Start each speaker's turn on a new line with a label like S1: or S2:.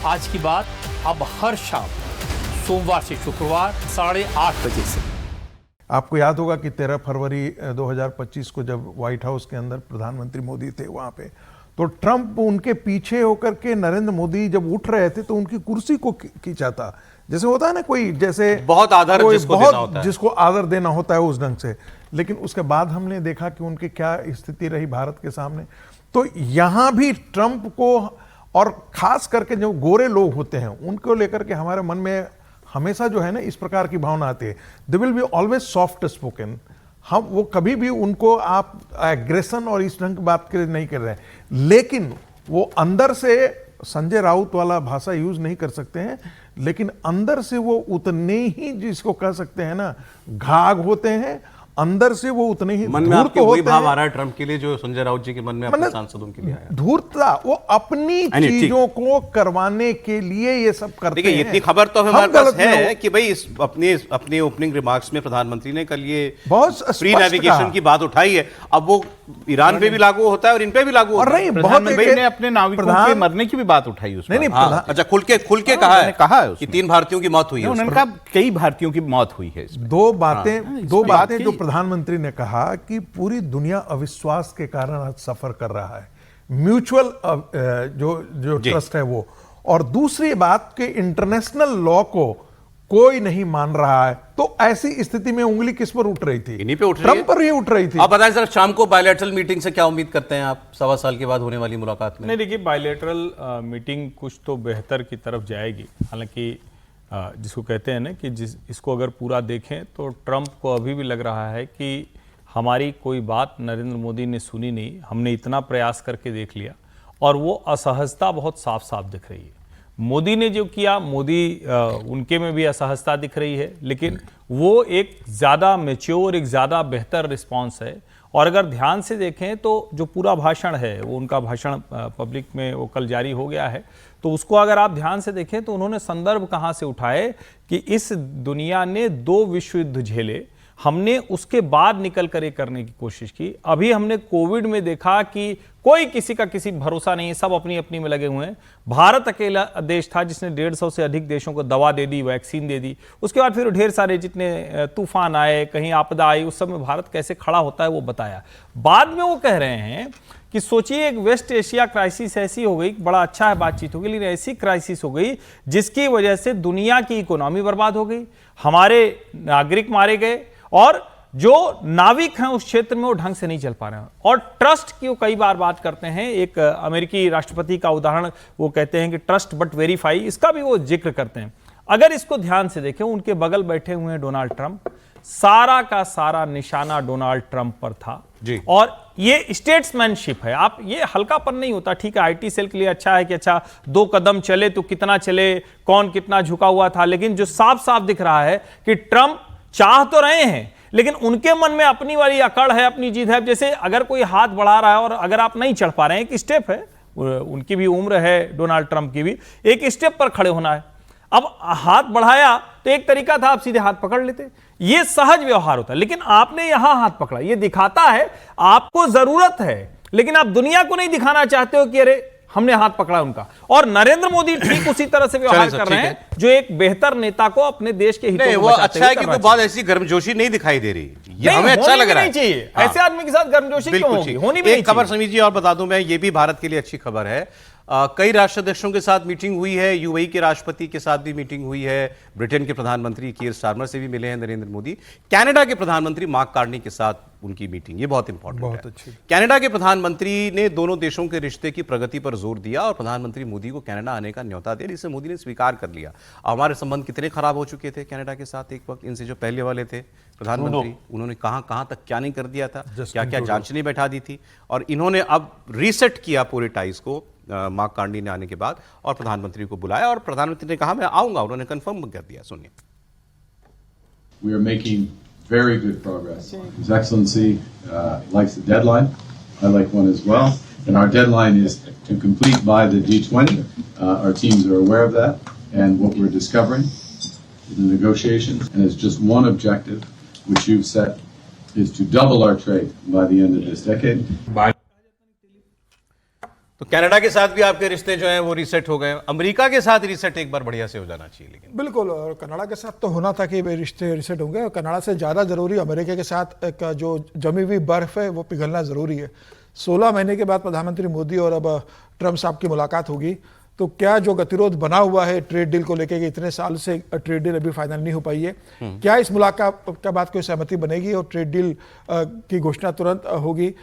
S1: आज की बात अब हर शाम सोमवार से शुक्रवार 8:30 बजे से।
S2: आपको याद होगा कि 13 फरवरी 2025 को जब व्हाइट हाउस के अंदर प्रधानमंत्री मोदी थे वहां पे, तो ट्रंप उनके पीछे होकर के नरेंद्र मोदी जब उठ रहे थे तो उनकी कुर्सी को खींचा था। जैसे होता है ना कोई, जैसे
S3: बहुत आदर जिसको देना होता है,
S2: जिसको आदर देना होता है उस ढंग से। लेकिन उसके बाद हमने देखा कि उनकी क्या स्थिति रही भारत के सामने। तो यहां भी ट्रंप को, और खास करके जो गोरे लोग होते हैं उनको लेकर के हमारे मन में हमेशा जो है ना इस प्रकार की भावना आती है, they will be always soft spoken. हम वो कभी भी उनको आप एग्रेशन और इस ढंग की बात के नहीं कर रहे हैं, लेकिन वो अंदर से संजय राउत वाला भाषा यूज नहीं कर सकते हैं, लेकिन अंदर से वो उतने ही, जिसको कह सकते हैं ना, घाघ होते हैं। अंदर से वो उतने ही
S3: मन में आपके वही भाव आ रहा है ट्रंप के लिए जो संजय राउत जी के मन में अपने सांसदों के लिए आया।
S2: धूर्तता, वो अपनी चीजों को करवाने के लिए ये सब करते हैं।
S3: इतनी खबर तो हमारे पास है कि भाई अपने ओपनिंग रिमार्क्स में प्रधानमंत्री ने कल ये
S2: बहुत
S3: फ्री नेविगेशन की बात उठाई है। अब वो ईरान पे भी लागू होता है और इन पे भी लागू होता है।
S4: प्रधानमंत्री ने अपने नाविकों के मरने की भी बात उठाई उसमें।
S3: अच्छा, खुल के कहा है कि 3 भारतीयों की मौत हुई है।
S4: उन्होंने कहा कई भारतीयों की मौत हुई है।
S2: दो बातें जो प्रधानमंत्री ने कहा कि पूरी दुनिया अविश्वास के कारण आज सफर कर रहा है, म्यूचुअल जो ट्रस्ट है वो, और दूसरी बात कि इंटरनेशनल लॉ को कोई नहीं मान रहा है। तो ऐसी स्थिति में उंगली किस पर उठ रही थी?
S3: इन्हीं पे उठ रही
S2: ट्रंप पर ही उठ रही थी।
S3: आप बताएं सर, शाम को बायलैटरल मीटिंग से क्या उम्मीद करते हैं आप 1.25 साल के बाद होने वाली मुलाकात में?
S4: नहीं, देखिए, बायलैटरल मीटिंग कुछ तो बेहतर की तरफ जाएगी। हालांकि जिसको कहते हैं ना कि इसको अगर पूरा देखें तो ट्रंप को अभी भी लग रहा है कि हमारी कोई बात नरेंद्र मोदी ने सुनी नहीं, हमने इतना प्रयास करके देख लिया, और वो असहजता बहुत साफ साफ दिख रही है। मोदी ने जो किया, उनके में भी असहजता दिख रही है, लेकिन वो एक ज़्यादा मैच्योर, एक ज़्यादा बेहतर रिस्पॉन्स है। और अगर ध्यान से देखें तो जो पूरा भाषण है, वो उनका भाषण पब्लिक में वो कल जारी हो गया है, तो उसको अगर आप ध्यान से देखें तो उन्होंने संदर्भ कहाँ से उठाए कि इस दुनिया ने 2 विश्व युद्ध झेले, हमने उसके बाद निकल कर ये करने की कोशिश की। अभी हमने कोविड में देखा कि कोई किसी का किसी भरोसा नहीं है, सब अपनी अपनी में लगे हुए हैं। भारत अकेला देश था जिसने 150 से अधिक देशों को दवा दे दी, वैक्सीन दे दी। उसके बाद फिर ढेर सारे जितने तूफान आए, कहीं आपदा आई, उस समय भारत कैसे खड़ा होता है वो बताया। बाद में वो कह रहे हैं कि सोचिए एक वेस्ट एशिया क्राइसिस ऐसी हो गई, बड़ा अच्छा है बातचीत हो गई, लेकिन ऐसी क्राइसिस हो गई जिसकी वजह से दुनिया की इकोनॉमी बर्बाद हो गई, हमारे नागरिक मारे गए, और जो नाविक हैं उस क्षेत्र में वो ढंग से नहीं चल पा रहे हैं। और ट्रस्ट की वो कई बार बात करते हैं, एक अमेरिकी राष्ट्रपति का उदाहरण वो कहते हैं कि ट्रस्ट बट वेरीफाई, इसका भी वो जिक्र करते हैं। अगर इसको ध्यान से देखें, उनके बगल बैठे हुए हैं डोनाल्ड ट्रंप, सारा का सारा निशाना डोनाल्ड ट्रंप पर था
S3: जी।
S4: और ये स्टेट्समैनशिप है। आप ये हल्कापन नहीं होता। ठीक है, आईटी सेल के लिए अच्छा है कि अच्छा 2 कदम चले तो कितना चले, कौन कितना झुका हुआ था, लेकिन जो साफ साफ दिख रहा है कि ट्रंप चाह तो रहे हैं, लेकिन उनके मन में अपनी वाली अकड़ है, अपनी जिद है। जैसे अगर कोई हाथ बढ़ा रहा है और अगर आप नहीं चढ़ पा रहे हैं, एक स्टेप है, उनकी भी उम्र है, डोनाल्ड ट्रंप की भी, एक स्टेप पर खड़े होना है। अब हाथ बढ़ाया तो एक तरीका था आप सीधे हाथ पकड़ लेते, ये सहज व्यवहार होता है, लेकिन आपने यहां हाथ पकड़ा, ये दिखाता है आपको जरूरत है, लेकिन आप दुनिया को नहीं दिखाना चाहते हो कि अरे हमने हाथ पकड़ा उनका। और नरेंद्र मोदी ठीक उसी तरह से व्यवहार कर रहे हैं जो एक बेहतर नेता को अपने देश के हितों को बचाते
S3: अच्छा है कि कोई बात ऐसी गर्मजोशी नहीं दिखाई दे रही, ये हमें अच्छा लग रहा है।
S4: चाहिए ऐसे आदमी के साथ गर्मजोशी क्यों होगी, होनी भी नहीं।
S3: एक खबर समीर जी और बता दूं मैं, ये भी भारत के लिए अच्छी खबर है। कई राष्ट्राध्यक्षों के साथ मीटिंग हुई है, यूएई के राष्ट्रपति के साथ भी मीटिंग हुई है, ब्रिटेन के प्रधानमंत्री कीर स्टारमर से भी मिले हैं नरेंद्र मोदी, कनाडा के प्रधानमंत्री मार्क कार्नी के साथ उनकी मीटिंग, ये बहुत इंपॉर्टेंट है। कनाडा के प्रधानमंत्री ने दोनों देशों के रिश्ते की प्रगति पर जोर दिया और प्रधानमंत्री मोदी को कनाडा आने का न्योता दिया, जिसे मोदी ने स्वीकार कर लिया। हमारे संबंध कितने खराब हो चुके थे कनाडा के साथ एक वक्त, इनसे जो पहले वाले थे प्रधानमंत्री, उन्होंने कहां तक क्या नहीं कर दिया था, क्या क्या जांच नहीं बैठा दी थी, और इन्होंने अब रीसेट किया पूरे टाइज को मार्क कार्नी ने आने के बाद, और प्रधानमंत्री को बुलाया और प्रधानमंत्री ने कहा मैं आऊंगा, उन्होंने कंफर्म कर दिया। सुनिए।
S5: We are making very good progress. His Excellency likes the deadline. I like one as well. And our deadline is to complete by the G20. Our teams are aware of that. And what we're discovering in the negotiations, and it's just one objective which you've set, is to double our trade by the end of this decade.
S3: तो Canada के साथ भी आपके रिश्ते जो हैं वो reset हो गए, अमेरिका के साथ रीसेट एक बार बढ़िया से हो जाना चाहिए। लेकिन
S6: बिल्कुल, और कनाडा के साथ तो होना था कि रिश्ते रिसेट होंगे, और कनाडा से ज़्यादा ज़रूरी अमेरिका के साथ एक जो जमी हुई बर्फ़ है वो पिघलना ज़रूरी है। 16 महीने के बाद प्रधानमंत्री मोदी और अब ट्रम्प साहब की मुलाकात होगी, तो क्या जो गतिरोध बना हुआ है ट्रेड डील को लेकर, कि इतने साल से ट्रेड डील अभी फाइनल नहीं हो पाई है, क्या इस मुलाकात के बाद कोई सहमति बनेगी और ट्रेड डील की घोषणा तुरंत होगी?